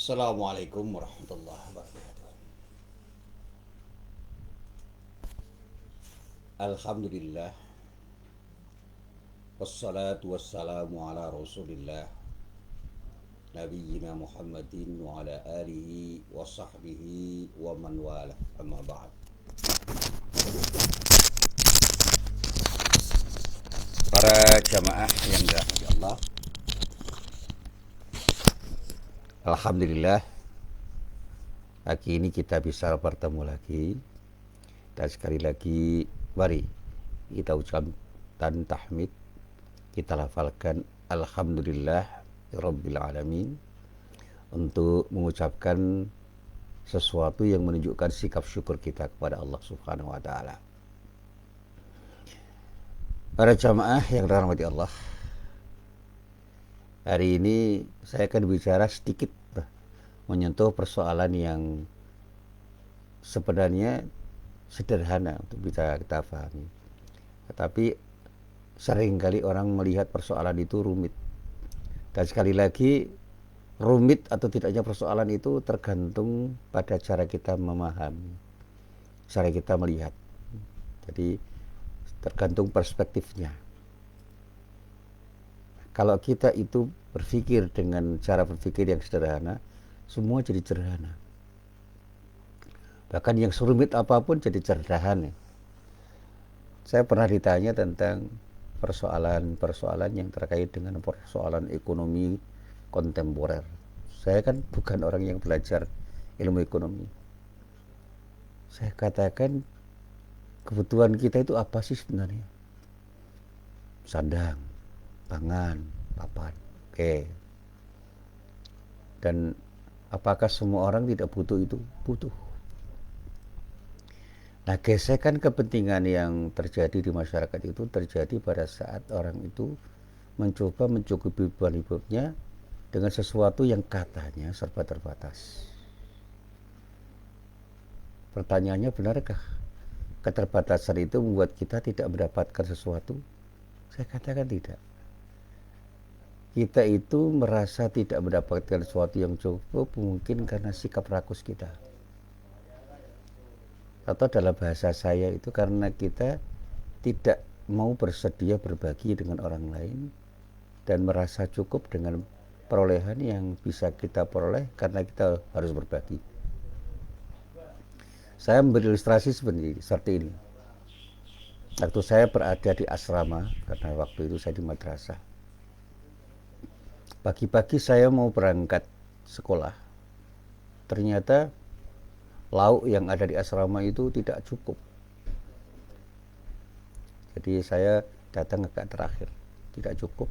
Assalamualaikum warahmatullahi wabarakatuh. Alhamdulillah. Wassalatu wassalamu ala rasulillah Nabiyyina Muhammadin wa ala alihi wa sahbihi wa man wala amma ba'd. Para jamaah yang dirahmati Allah, Alhamdulillah pagi ini kita bisa bertemu lagi. Dan sekali lagi mari kita ucapkan tahmid, kita lafalkan Alhamdulillah Rabbil Alamin untuk mengucapkan sesuatu yang menunjukkan sikap syukur kita kepada Allah Subhanahu wa Ta'ala. Para jamaah yang dirahmati Allah, hari ini saya akan bicara sedikit menyentuh persoalan yang sebenarnya sederhana untuk bisa kita pahami, tetapi seringkali orang melihat persoalan itu rumit. Dan sekali lagi, rumit atau tidaknya persoalan itu tergantung pada cara kita memahami, cara kita melihat. Jadi tergantung perspektifnya. Kalau kita itu berpikir dengan cara berpikir yang sederhana, semua jadi sederhana. Bahkan yang serumit apapun jadi sederhana. Saya pernah ditanya tentang persoalan-persoalan yang terkait dengan persoalan ekonomi kontemporer. Saya kan bukan orang yang belajar ilmu ekonomi. Saya katakan, kebutuhan kita itu apa sih sebenarnya? Sandang, pangan, papan. Oke. Dan apakah semua orang tidak butuh itu? Butuh. Nah, gesekan kepentingan yang terjadi di masyarakat itu terjadi pada saat orang itu mencoba mencukupi kebutuhan hidupnya dengan sesuatu yang katanya serba terbatas. Pertanyaannya, benarkah keterbatasan itu membuat kita tidak mendapatkan sesuatu? Saya katakan tidak. Kita itu merasa tidak mendapatkan sesuatu yang cukup mungkin karena sikap rakus kita. Atau dalam bahasa saya itu karena kita tidak mau bersedia berbagi dengan orang lain dan merasa cukup dengan perolehan yang bisa kita peroleh karena kita harus berbagi. Saya memberi ilustrasi seperti ini. Waktu saya berada di asrama, karena waktu itu saya di madrasah. Pagi-pagi saya mau berangkat sekolah. Ternyata lauk yang ada di asrama itu tidak cukup. Jadi saya datang agak terakhir, tidak cukup.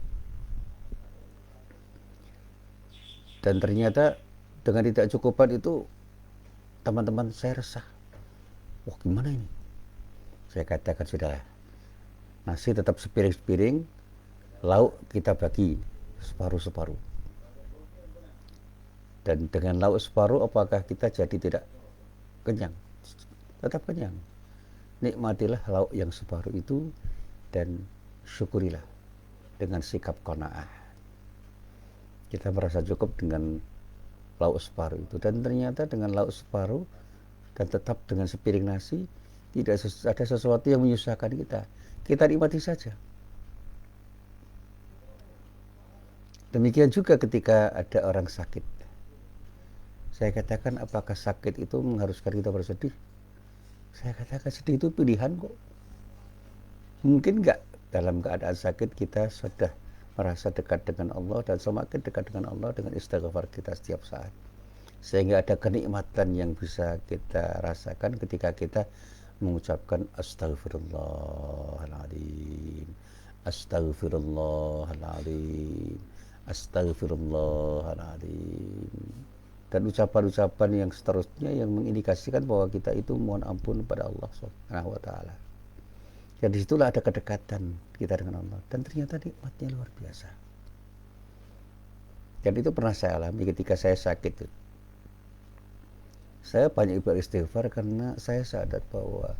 Dan ternyata dengan tidak cukupan itu teman-teman saya resah. Wah, gimana ini? Saya katakan, sudah, nasi tetap sepiring-sepiring, lauk kita bagi separuh-separuh. Dan dengan lauk separuh, apakah kita jadi tidak kenyang? Tetap kenyang. Nikmatilah lauk yang separuh itu dan syukurilah dengan sikap qanaah. Kita merasa cukup dengan lauk separuh itu, dan ternyata dengan lauk separuh dan tetap dengan sepiring nasi, tidak ada sesuatu yang menyusahkan kita. Kita nikmati saja. Demikian juga ketika ada orang sakit. Saya katakan, apakah sakit itu mengharuskan kita bersedih? Saya katakan, sedih itu pilihan kok. Mungkin enggak dalam keadaan sakit kita sudah merasa dekat dengan Allah dan semakin dekat dengan Allah dengan istighfar kita setiap saat. Sehingga ada kenikmatan yang bisa kita rasakan ketika kita mengucapkan Astaghfirullahaladzim, Astaghfirullahaladzim, Astaghfirullahaladzim. Dan ucapan-ucapan yang seterusnya yang mengindikasikan bahwa kita itu mohon ampun kepada Allah Subhanahu wa Ta'ala. Dan disitulah ada kedekatan kita dengan Allah. Dan ternyata nikmatnya luar biasa. Dan itu pernah saya alami ketika saya sakit. Saya banyak beristighfar karena saya sadar bahwa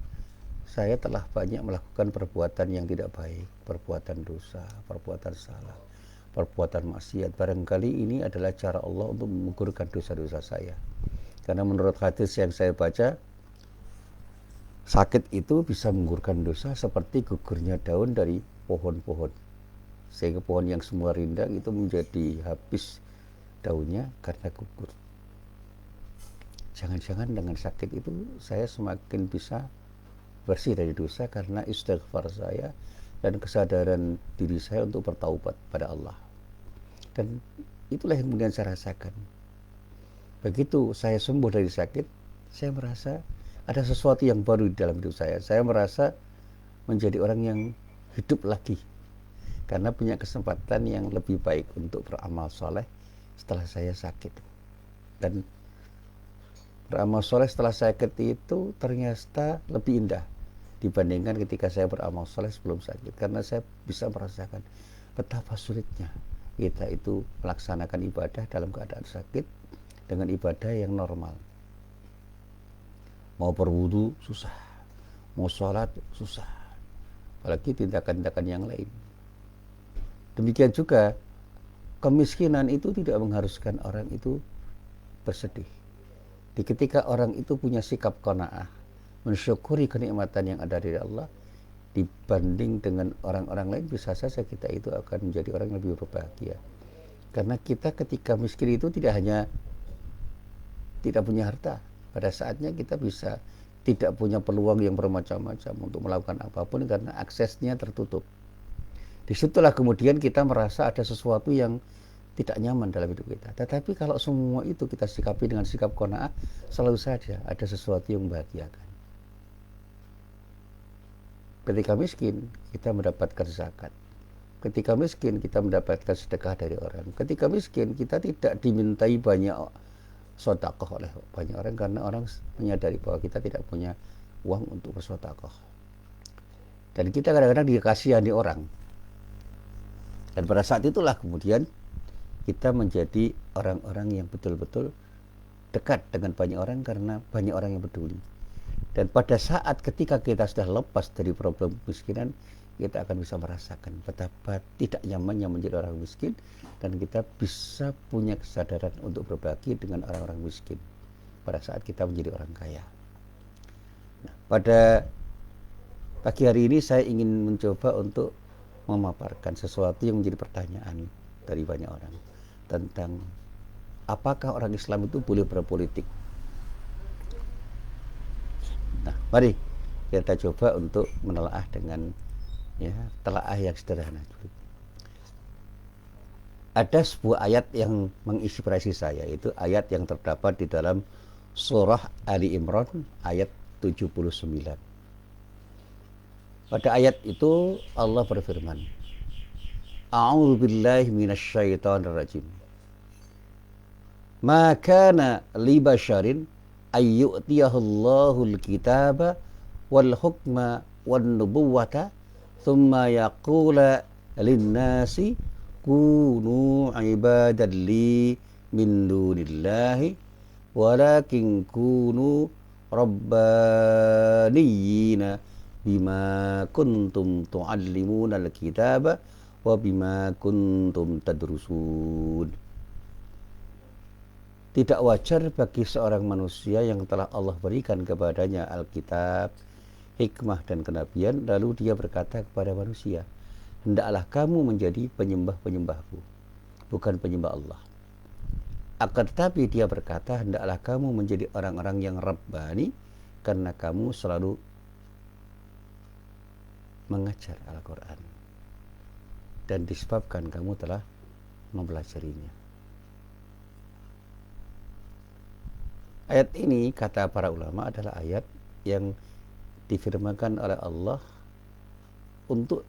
saya telah banyak melakukan perbuatan yang tidak baik, perbuatan dosa, perbuatan salah, perbuatan maksiat. Barangkali ini adalah cara Allah untuk menggugurkan dosa-dosa saya. Karena menurut hadis yang saya baca, sakit itu bisa menggugurkan dosa seperti gugurnya daun dari pohon-pohon. Sehingga pohon yang semula rindang itu menjadi habis daunnya karena gugur. Jangan-jangan dengan sakit itu saya semakin bisa bersih dari dosa karena istighfar saya dan kesadaran diri saya untuk bertaubat pada Allah. Dan itulah yang kemudian saya rasakan. Begitu saya sembuh dari sakit, saya merasa ada sesuatu yang baru di dalam hidup saya. Saya merasa menjadi orang yang hidup lagi karena punya kesempatan yang lebih baik untuk beramal soleh setelah saya sakit. Dan beramal soleh setelah sakit itu ternyata lebih indah dibandingkan ketika saya beramal soleh sebelum sakit, karena saya bisa merasakan betapa sulitnya kita itu melaksanakan ibadah dalam keadaan sakit dengan ibadah yang normal. Mau berwudu susah, mau sholat susah, apalagi tindakan-tindakan yang lain. Demikian juga kemiskinan itu tidak mengharuskan orang itu bersedih. Ketika orang itu punya sikap qanaah, mensyukuri kenikmatan yang ada dari Allah, dibanding dengan orang-orang lain, bisa saja kita itu akan menjadi orang yang lebih berbahagia. Karena kita ketika miskin itu tidak hanya tidak punya harta, pada saatnya kita bisa tidak punya peluang yang bermacam-macam untuk melakukan apapun karena aksesnya tertutup. Disitulah kemudian kita merasa ada sesuatu yang tidak nyaman dalam hidup kita. Tetapi kalau semua itu kita sikapi dengan sikap qanaah, selalu saja ada sesuatu yang membahagiakan. Ketika miskin, kita mendapatkan zakat. Ketika miskin, kita mendapatkan sedekah dari orang. Ketika miskin, kita tidak dimintai banyak sedekah oleh banyak orang karena orang menyadari bahwa kita tidak punya uang untuk bersedekah. Dan kita kadang-kadang dikasihani orang. Dan pada saat itulah kemudian kita menjadi orang-orang yang betul-betul dekat dengan banyak orang karena banyak orang yang peduli. Dan pada saat ketika kita sudah lepas dari problem kemiskinan, kita akan bisa merasakan betapa tidak nyamannya menjadi orang miskin, dan kita bisa punya kesadaran untuk berbagi dengan orang-orang miskin pada saat kita menjadi orang kaya. Nah, pada pagi hari ini saya ingin mencoba untuk memaparkan sesuatu yang menjadi pertanyaan dari banyak orang tentang apakah orang Islam itu boleh berpolitik. Nah, mari kita coba untuk menelaah dengan telaah yang sederhana. Ada sebuah ayat yang menginspirasi saya, itu ayat yang terdapat di dalam surah Ali Imran ayat 79. Pada ayat itu Allah berfirman, A'udzu billahi minasyaitonir rajim. Ma kana li basyarin ayyu'tiyahullahu al-kitaba wal hukma wan nubuwwata thumma yaqula lin-nasi kunu ibadan li min dunillahi walakin kunu rabbaniyina bima kuntum tu'allimuna al-kitaba wa bima kuntum tadrusun. Tidak wajar bagi seorang manusia yang telah Allah berikan kepadanya Alkitab, hikmah dan kenabian, lalu dia berkata kepada manusia, hendaklah kamu menjadi penyembah-penyembahku, bukan penyembah Allah. Akan tetapi dia berkata, hendaklah kamu menjadi orang-orang yang Rabbani, karena kamu selalu mengajar Al-Quran, dan disebabkan kamu telah mempelajarinya. Ayat ini, kata para ulama, adalah ayat yang difirmankan oleh Allah untuk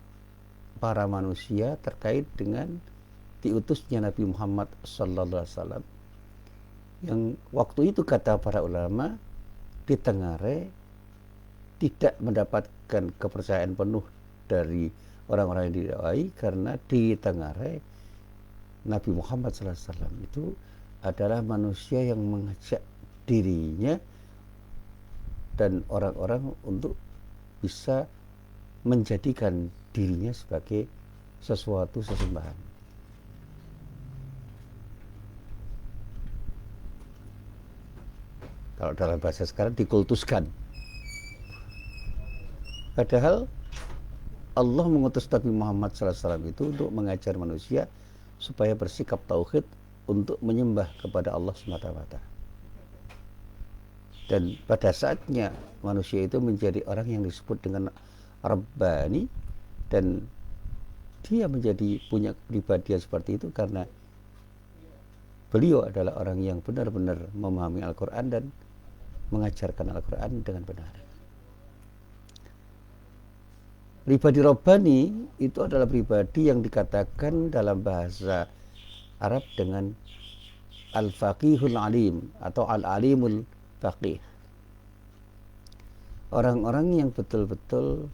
para manusia terkait dengan diutusnya Nabi Muhammad SAW, yang waktu itu, kata para ulama, di Tengare tidak mendapatkan kepercayaan penuh dari orang-orang yang didakwai, karena di Tengare Nabi Muhammad SAW itu adalah manusia yang mengajak dirinya dan orang-orang untuk bisa menjadikan dirinya sebagai sesuatu sesembahan. Kalau dalam bahasa sekarang dikultuskan. Padahal Allah mengutus Nabi Muhammad SAW itu untuk mengajar manusia supaya bersikap tauhid untuk menyembah kepada Allah semata-mata. Dan pada saatnya manusia itu menjadi orang yang disebut dengan Rabbani, dan dia menjadi punya kepribadian seperti itu karena beliau adalah orang yang benar-benar memahami Al-Quran dan mengajarkan Al-Quran dengan benar. Pribadi Rabbani itu adalah pribadi yang dikatakan dalam bahasa Arab dengan Al-Faqihul Alim atau Al-Alimul Faqih. Orang-orang yang betul-betul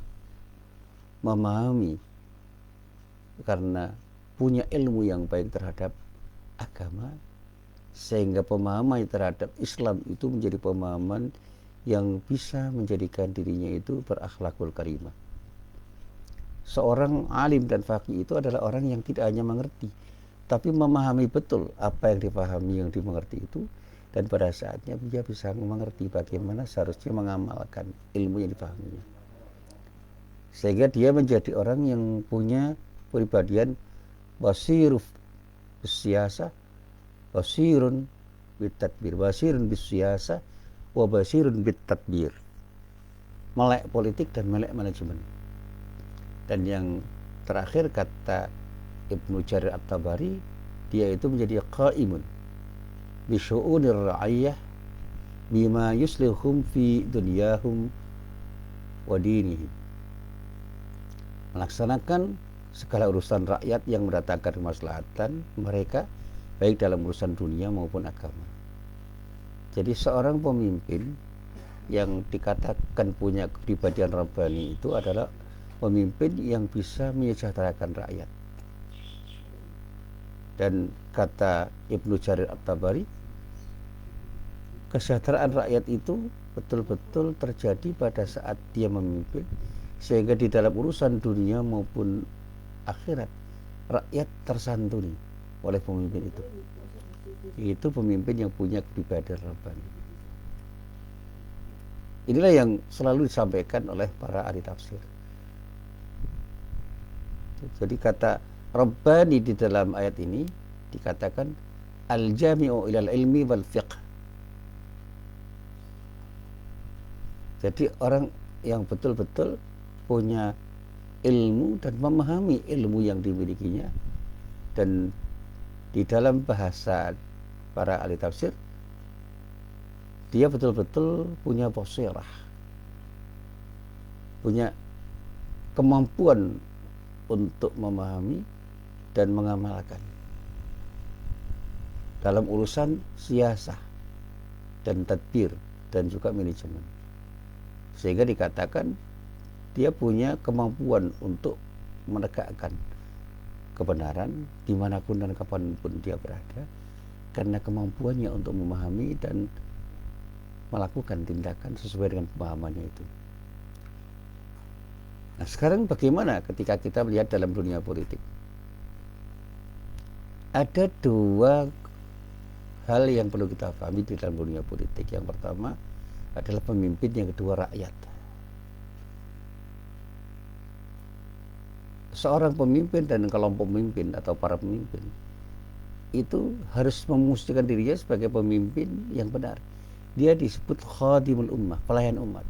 memahami karena punya ilmu yang baik terhadap agama, sehingga pemahaman terhadap Islam itu menjadi pemahaman yang bisa menjadikan dirinya itu berakhlakul karimah. Seorang alim dan faqih itu adalah orang yang tidak hanya mengerti, tapi memahami betul apa yang dipahami, yang dimengerti itu, dan pada saatnya dia bisa mengerti bagaimana seharusnya mengamalkan ilmu yang dipahaminya. Sehingga dia menjadi orang yang punya kepribadian basirun bisyasa, basirun bitadbir, basirun bisyasa, wa basirun bitadbir. Melek politik dan melek manajemen. Dan yang terakhir kata Ibnu Jarir At-Tabari, dia itu menjadi qaimun bi syu'unir ra'iyah bima yuslihum fi dunyahum wa dinihim. Melaksanakan segala urusan rakyat yang mendatangkan kemaslahatan mereka baik dalam urusan dunia maupun agama. Jadi seorang pemimpin yang dikatakan punya kepribadian Rabbani itu adalah pemimpin yang bisa menyejahterakan rakyat. Dan kata Ibnu Jarir At-Tabari, kesejahteraan rakyat itu betul-betul terjadi pada saat dia memimpin, sehingga di dalam urusan dunia maupun akhirat rakyat tersantuni oleh pemimpin itu. Itu pemimpin yang punya kepribadian Rabbani. Inilah yang selalu disampaikan oleh para ahli tafsir. Jadi kata Rabbani di dalam ayat ini dikatakan al-jami'u ilal ilmi wal fiqh. Jadi orang yang betul-betul punya ilmu dan memahami ilmu yang dimilikinya, dan di dalam bahasa para ahli tafsir dia betul-betul punya basirah, punya kemampuan untuk memahami dan mengamalkan dalam urusan siasah dan tadbir dan juga manajemen, sehingga dikatakan dia punya kemampuan untuk menegakkan kebenaran dimanapun dan kapanpun dia berada, karena kemampuannya untuk memahami dan melakukan tindakan sesuai dengan pemahamannya itu. Nah, sekarang bagaimana ketika kita melihat dalam dunia politik? Ada dua hal yang perlu kita pahami di dalam dunia politik. Yang pertama adalah pemimpin, yang kedua rakyat. Seorang pemimpin dan kelompok pemimpin atau para pemimpin itu harus memusnahkan dirinya sebagai pemimpin yang benar. Dia disebut khadimul ummah, pelayan umat.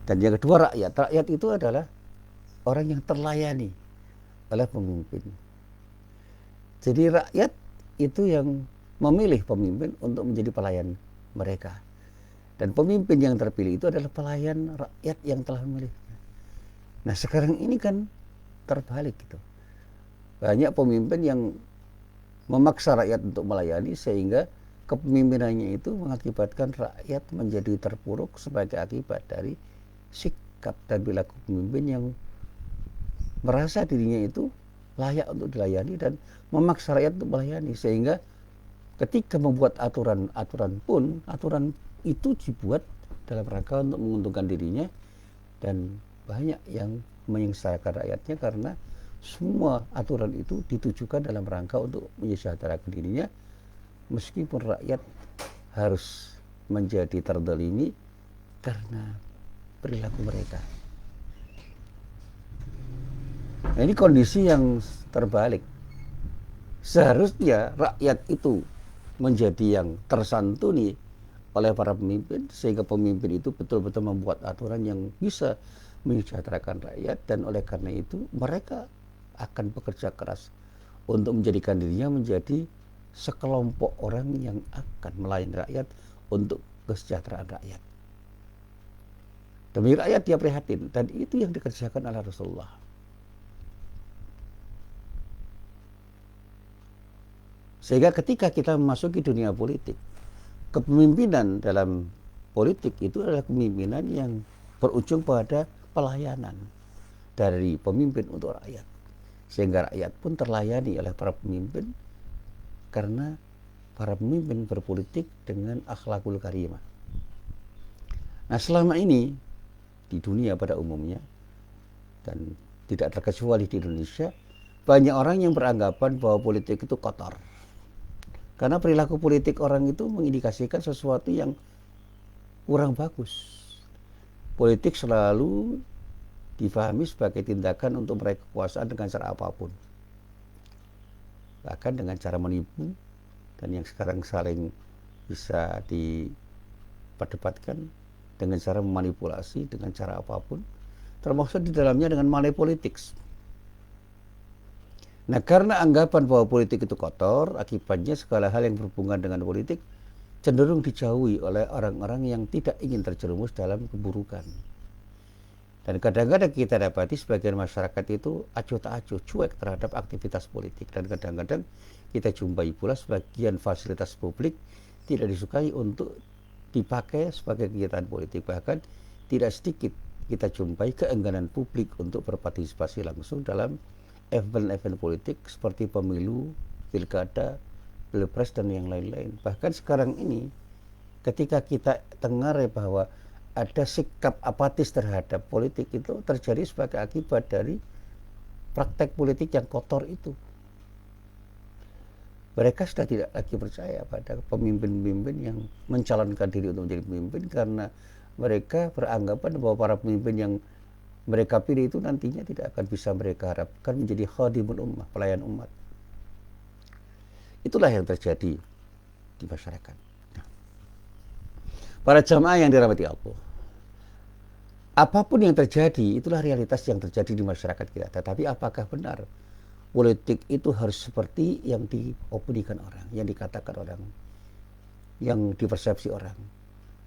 Dan yang kedua rakyat. Rakyat itu adalah orang yang terlayani oleh pemimpin. Jadi rakyat itu yang memilih pemimpin untuk menjadi pelayan mereka. Dan pemimpin yang terpilih itu adalah pelayan rakyat yang telah memilihnya. Nah, sekarang ini kan terbalik gitu. Banyak pemimpin yang memaksa rakyat untuk melayani, sehingga kepemimpinannya itu mengakibatkan rakyat menjadi terpuruk sebagai akibat dari sikap dan perilaku pemimpin yang merasa dirinya itu layak untuk dilayani dan memaksa rakyat untuk melayani, sehingga ketika membuat aturan pun aturan itu dibuat dalam rangka untuk menguntungkan dirinya, dan banyak yang menyengsarakan rakyatnya karena semua aturan itu ditujukan dalam rangka untuk menyejahterakan dirinya, meskipun rakyat harus menjadi terdolimi karena perilaku mereka. Nah, ini kondisi yang terbalik. Seharusnya rakyat itu menjadi yang tersantuni oleh para pemimpin, sehingga pemimpin itu betul-betul membuat aturan yang bisa mensejahterakan rakyat, dan oleh karena itu mereka akan bekerja keras untuk menjadikan dirinya menjadi sekelompok orang yang akan melayani rakyat untuk kesejahteraan rakyat. Demi rakyat dia prihatin, dan itu yang dikerjakan oleh Rasulullah. Sehingga ketika kita memasuki dunia politik, kepemimpinan dalam politik itu adalah kepemimpinan yang berujung pada pelayanan dari pemimpin untuk rakyat. Sehingga rakyat pun terlayani oleh para pemimpin karena para pemimpin berpolitik dengan akhlakul karimah. Nah, selama ini di dunia pada umumnya, dan tidak terkecuali di Indonesia, banyak orang yang beranggapan bahwa politik itu kotor. Karena perilaku politik orang itu mengindikasikan sesuatu yang kurang bagus. Politik selalu difahami sebagai tindakan untuk meraih kekuasaan dengan cara apapun. Bahkan dengan cara menipu, dan yang sekarang saling bisa diperdebatkan dengan cara memanipulasi dengan cara apapun, termasuk di dalamnya dengan money politics. Nah, karena anggapan bahwa politik itu kotor, akibatnya segala hal yang berhubungan dengan politik cenderung dijauhi oleh orang-orang yang tidak ingin terjerumus dalam keburukan. Dan kadang-kadang kita dapati sebagian masyarakat itu acuh tak acuh, cuek terhadap aktivitas politik. Dan kadang-kadang kita jumpai pula sebagian fasilitas publik tidak disukai untuk dipakai sebagai kegiatan politik. Bahkan tidak sedikit kita jumpai keengganan publik untuk berpartisipasi langsung dalam event-event politik seperti pemilu, pilkada, pilpres, dan yang lain-lain. Bahkan sekarang ini ketika kita dengar bahwa ada sikap apatis terhadap politik, itu terjadi sebagai akibat dari praktek politik yang kotor itu. Mereka sudah tidak lagi percaya pada pemimpin-pemimpin yang mencalonkan diri untuk menjadi pemimpin, karena mereka beranggapan bahwa para pemimpin yang mereka pilih itu nantinya tidak akan bisa mereka harapkan menjadi khadimul ummah, pelayan umat. Itulah yang terjadi di masyarakat. Para jamaah yang dirahmati Allah, apapun yang terjadi, itulah realitas yang terjadi di masyarakat kita. Tetapi apakah benar politik itu harus seperti yang diopinikan orang, yang dikatakan orang, yang dipersepsi orang?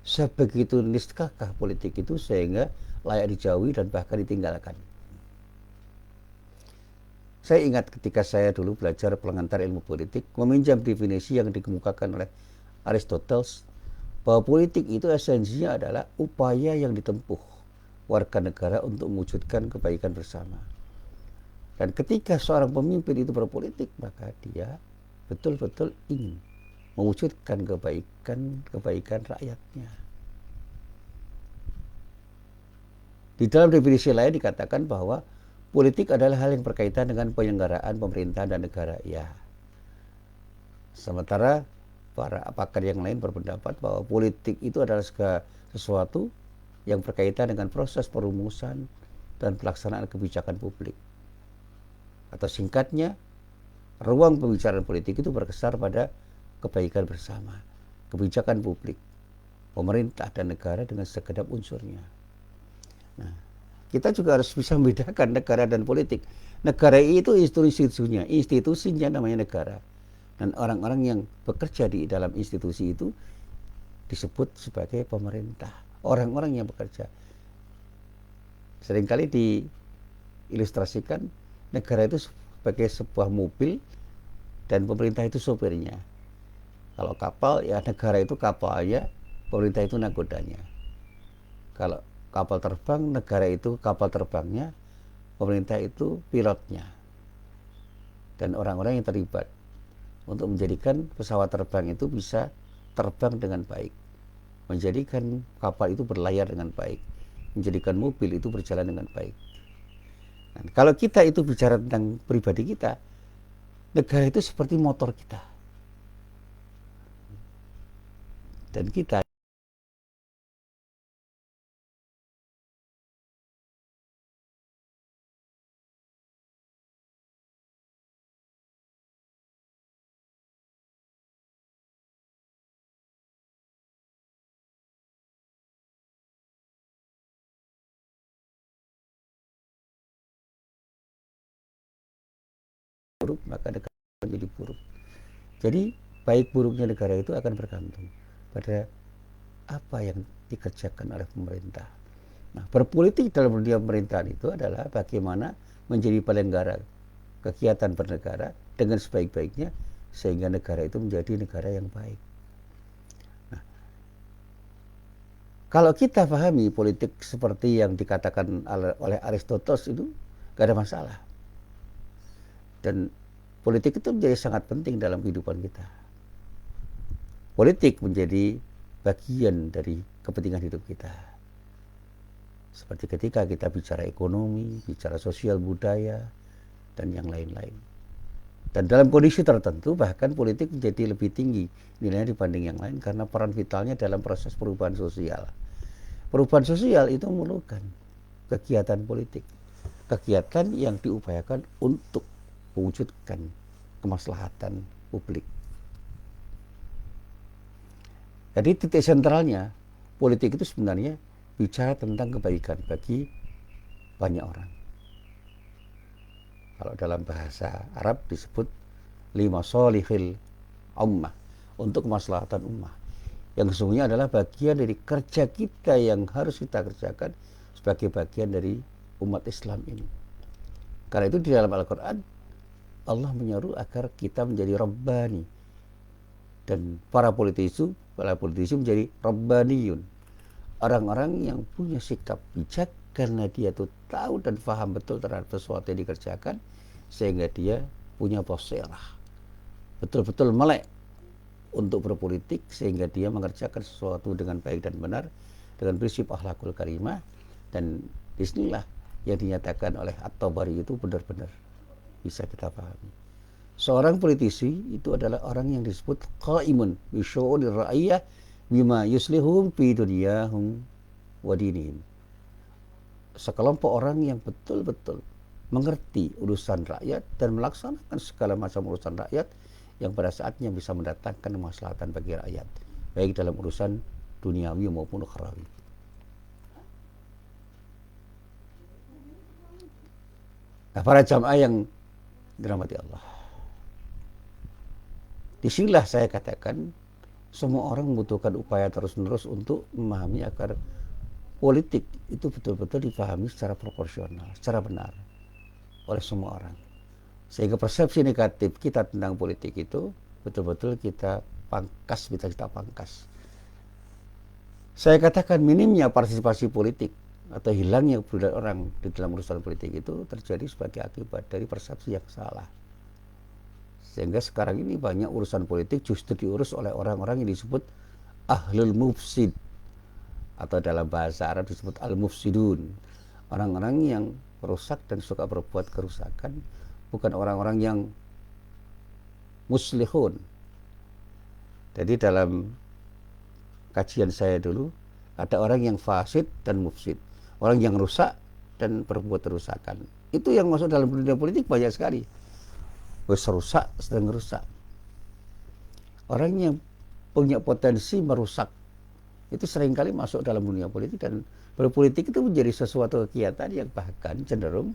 Sebegitu niscahkah politik itu sehingga layak dijauhi dan bahkan ditinggalkan? Saya ingat ketika saya dulu belajar pengantar ilmu politik, meminjam definisi yang dikemukakan oleh Aristoteles, bahwa politik itu esensinya adalah upaya yang ditempuh warga negara untuk mewujudkan kebaikan bersama. Dan ketika seorang pemimpin itu berpolitik, maka dia betul-betul ingin mewujudkan kebaikan rakyatnya. Di dalam definisi lain dikatakan bahwa politik adalah hal yang berkaitan dengan penyelenggaraan pemerintahan dan negara. Ya. Sementara para pakar yang lain berpendapat bahwa politik itu adalah sesuatu yang berkaitan dengan proses perumusan dan pelaksanaan kebijakan publik. Atau singkatnya, ruang pembicaraan politik itu berkisar pada kebaikan bersama, kebijakan publik, pemerintah dan negara dengan segenap unsurnya. Nah, kita juga harus bisa membedakan negara dan politik. Negara itu institusinya namanya negara. Dan orang-orang yang bekerja di dalam institusi itu disebut sebagai pemerintah. Orang-orang yang bekerja. Seringkali diilustrasikan negara itu sebagai sebuah mobil dan pemerintah itu sopirnya. Kalau kapal, ya negara itu kapalnya, pemerintah itu nakodanya. Kalau kapal terbang, negara itu kapal terbangnya, pemerintah itu pilotnya. Dan orang-orang yang terlibat untuk menjadikan pesawat terbang itu bisa terbang dengan baik, menjadikan kapal itu berlayar dengan baik, menjadikan mobil itu berjalan dengan baik. Dan kalau kita itu bicara tentang pribadi kita, negara itu seperti motor kita. Dan kita buruk, maka negara menjadi buruk. Jadi baik buruknya negara itu akan bergantung pada apa yang dikerjakan oleh pemerintah. Nah, berpolitik dalam dunia pemerintahan itu adalah bagaimana menjadi penyelenggara kegiatan bernegara dengan sebaik-baiknya sehingga negara itu menjadi negara yang baik. Nah, kalau kita pahami politik seperti yang dikatakan oleh Aristoteles itu gak ada masalah. Dan politik itu menjadi sangat penting dalam kehidupan kita. Politik menjadi bagian dari kepentingan hidup kita. Seperti ketika kita bicara ekonomi, bicara sosial budaya, dan yang lain-lain. Dan dalam kondisi tertentu bahkan politik menjadi lebih tinggi nilainya dibanding yang lain karena peran vitalnya dalam proses perubahan sosial. Perubahan sosial itu memerlukan kegiatan politik, kegiatan yang diupayakan untuk mewujudkan kemaslahatan publik. Jadi titik sentralnya politik itu sebenarnya bicara tentang kebaikan bagi banyak orang. Kalau dalam bahasa Arab disebut lima solihil ummah, untuk kemaslahatan ummah. Yang sesungguhnya adalah bagian dari kerja kita yang harus kita kerjakan sebagai bagian dari umat Islam ini. Karena itu di dalam Al-Quran Allah menyeru agar kita menjadi Rabbani. Dan para politisi menjadi Rabbaniyun. Orang-orang yang punya sikap bijak karena dia tuh tahu dan paham betul terhadap sesuatu yang dikerjakan sehingga dia punya basirah, betul-betul melek untuk berpolitik sehingga dia mengerjakan sesuatu dengan baik dan benar dengan prinsip akhlakul karimah. Dan disinilah yang dinyatakan oleh At-Tabari itu benar-benar bisa kita pahami. Seorang politisi itu adalah orang yang disebut qaimun bi syu'unir ra'iyah bima yuslihum fi dunyahum wa dinihim. Sekelompok orang yang betul-betul mengerti urusan rakyat dan melaksanakan segala macam urusan rakyat yang pada saatnya bisa mendatangkan kemaslahatan bagi rakyat, baik dalam urusan duniawi maupun ukhrawi. Nah, para jamaah yang dirahmati Allah, disinilah saya katakan semua orang membutuhkan upaya terus-menerus untuk memahami agar politik itu betul-betul dipahami secara proporsional, secara benar oleh semua orang. Sehingga persepsi negatif kita tentang politik itu betul-betul kita pangkas, kita pangkas. Saya katakan minimnya partisipasi politik atau hilangnya kepedulian orang di dalam urusan politik itu terjadi sebagai akibat dari persepsi yang salah. Sehingga sekarang ini banyak urusan politik justru diurus oleh orang-orang yang disebut ahlul mufsid, atau dalam bahasa Arab disebut al-mufsidun. Orang-orang yang merusak dan suka berbuat kerusakan, bukan orang-orang yang muslihun. Jadi dalam kajian saya dulu ada orang yang fasid dan mufsid, orang yang rusak dan berbuat kerusakan. Itu yang masuk dalam dunia politik banyak sekali. Wes rusak, sedang rusak. Orang yang punya potensi merusak itu seringkali masuk dalam dunia politik, dan berpolitik itu menjadi sesuatu kegiatan yang bahkan cenderung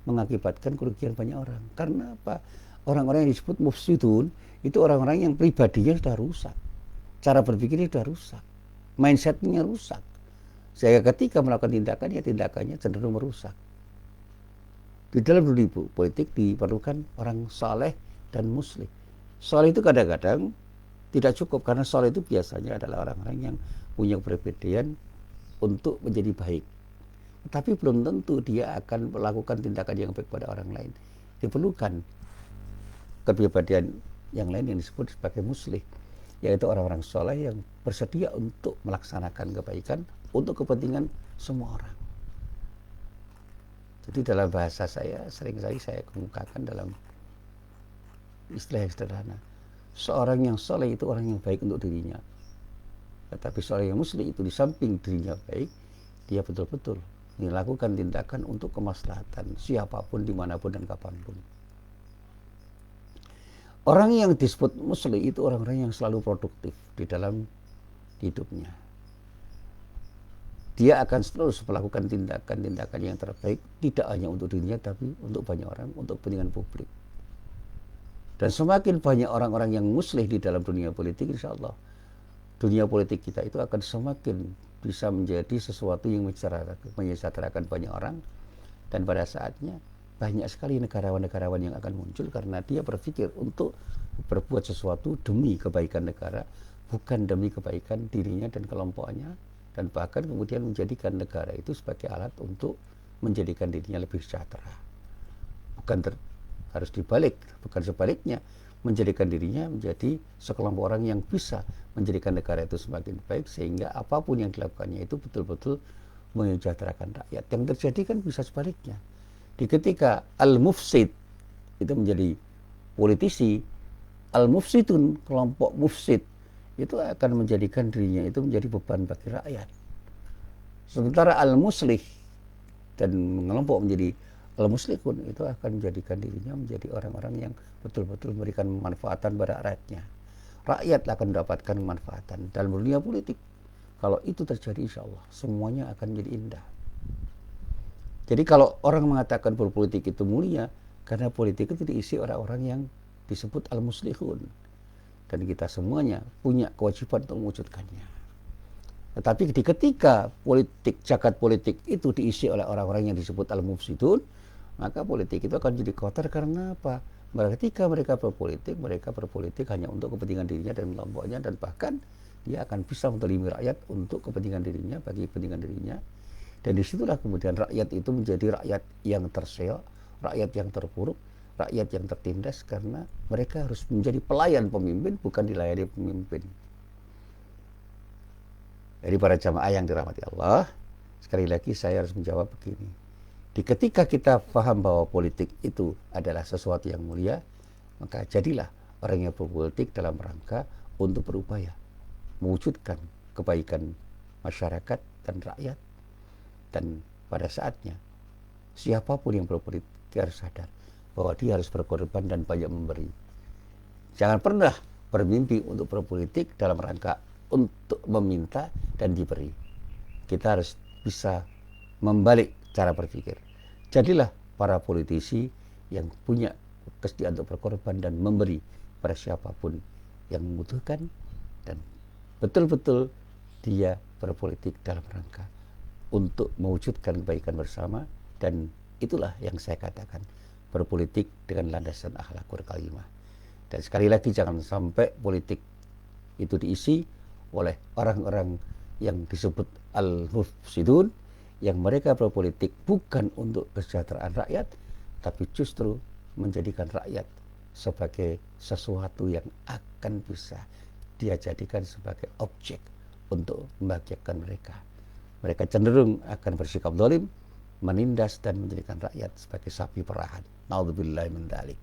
mengakibatkan kerugian banyak orang. Karena apa? Orang-orang yang disebut mufsidun itu orang-orang yang pribadinya sudah rusak, cara berpikirnya sudah rusak, mindsetnya rusak, sehingga ketika melakukan tindakan, ya tindakannya cenderung merusak. Di dalam dunia politik diperlukan orang saleh dan muslim. Saleh itu kadang-kadang tidak cukup, karena saleh itu biasanya adalah orang-orang yang punya kepribadian untuk menjadi baik, tapi belum tentu dia akan melakukan tindakan yang baik pada orang lain. Diperlukan kepribadian yang lain yang disebut sebagai muslih, yaitu orang-orang soleh yang bersedia untuk melaksanakan kebaikan untuk kepentingan semua orang. Jadi dalam bahasa saya seringkali saya kemukakan dalam istilah yang sederhana, seorang yang soleh itu orang yang baik untuk dirinya. Tetapi seorang yang muslim itu di samping dirinya baik, dia betul-betul melakukan tindakan untuk kemaslahatan siapapun, dimanapun dan kapanpun. Orang yang disebut muslim itu orang-orang yang selalu produktif di dalam hidupnya. Dia akan selalu melakukan tindakan-tindakan yang terbaik, tidak hanya untuk dirinya tapi untuk banyak orang, untuk kepentingan publik. Dan semakin banyak orang-orang yang muslih di dalam dunia politik, insya Allah dunia politik kita itu akan semakin bisa menjadi sesuatu yang menyejahterakan banyak orang. Dan pada saatnya banyak sekali negarawan-negarawan yang akan muncul karena dia berpikir untuk berbuat sesuatu demi kebaikan negara, bukan demi kebaikan dirinya dan kelompoknya, dan bahkan kemudian menjadikan negara itu sebagai alat untuk menjadikan dirinya lebih sejahtera. Harus dibalik, bukan sebaliknya, menjadikan dirinya menjadi sekelompok orang yang bisa menjadikan negara itu semakin baik, sehingga apapun yang dilakukannya itu betul-betul menyejahterakan rakyat. Yang terjadi kan bisa sebaliknya. Di ketika al-mufsid itu menjadi politisi, al-mufsidun, kelompok mufsid, itu akan menjadikan dirinya itu menjadi beban bagi rakyat. Sementara al-muslih dan mengelompok menjadi al-muslihun, itu akan menjadikan dirinya menjadi orang-orang yang betul-betul memberikan manfaatan pada rakyatnya. Rakyat akan mendapatkan manfaatan dalam dunia politik. Kalau itu terjadi, insya Allah semuanya akan menjadi indah. Jadi kalau orang mengatakan berpolitik itu mulia, karena politik itu diisi orang-orang yang disebut al-muslihun. Dan kita semuanya punya kewajiban untuk mewujudkannya. Tetapi ketika jagat politik itu diisi oleh orang-orang yang disebut al-mufsidun, maka politik itu akan jadi kotor. Karena apa? Ketika mereka berpolitik hanya untuk kepentingan dirinya dan kelompoknya, dan bahkan dia akan bisa mendolimi rakyat untuk kepentingan dirinya, bagi kepentingan dirinya. Dan disitulah kemudian rakyat itu menjadi rakyat yang terseok, rakyat yang terpuruk, rakyat yang tertindas, karena mereka harus menjadi pelayan pemimpin, bukan dilayani pemimpin. Jadi para jamaah yang dirahmati Allah, sekali lagi saya harus menjawab begini. Ketika kita paham bahwa politik itu adalah sesuatu yang mulia, maka jadilah orang yang berpolitik dalam rangka untuk berupaya mewujudkan kebaikan masyarakat dan rakyat. Dan pada saatnya siapapun yang berpolitik harus sadar bahwa dia harus berkorban dan banyak memberi. Jangan pernah bermimpi untuk berpolitik dalam rangka untuk meminta dan diberi. Kita harus bisa membalik cara berpikir. Jadilah para politisi yang punya kesediaan untuk berkorban dan memberi pada siapapun yang membutuhkan, dan betul-betul dia berpolitik dalam rangka untuk mewujudkan kebaikan bersama. Dan itulah yang saya katakan, berpolitik dengan landasan akhlakul karimah. Dan sekali lagi, jangan sampai politik itu diisi oleh orang-orang yang disebut al-mufsidun, yang mereka berpolitik bukan untuk kesejahteraan rakyat, tapi justru menjadikan rakyat sebagai sesuatu yang akan bisa dia jadikan sebagai objek untuk membahagiakan mereka. Mereka cenderung akan bersikap zalim, menindas dan menjadikan rakyat sebagai sapi perahan. Naudzubillahi min dzalik.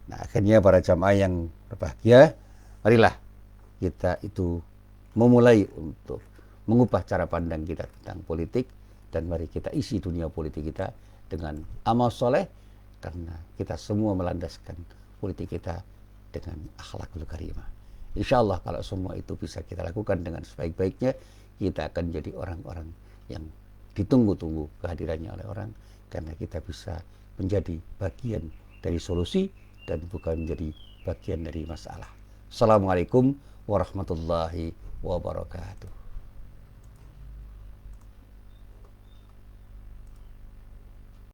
Nah, akhirnya para jamaah yang berbahagia, marilah kita itu memulai untuk mengubah cara pandang kita tentang politik, dan mari kita isi dunia politik kita dengan amal soleh, karena kita semua melandaskan politik kita dengan akhlakul karimah. Insya Allah kalau semua itu bisa kita lakukan dengan sebaik-baiknya, kita akan jadi orang-orang yang ditunggu-tunggu kehadirannya oleh orang, karena kita bisa menjadi bagian dari solusi dan bukan menjadi bagian dari masalah. Assalamualaikum warahmatullahi wabarakatuh.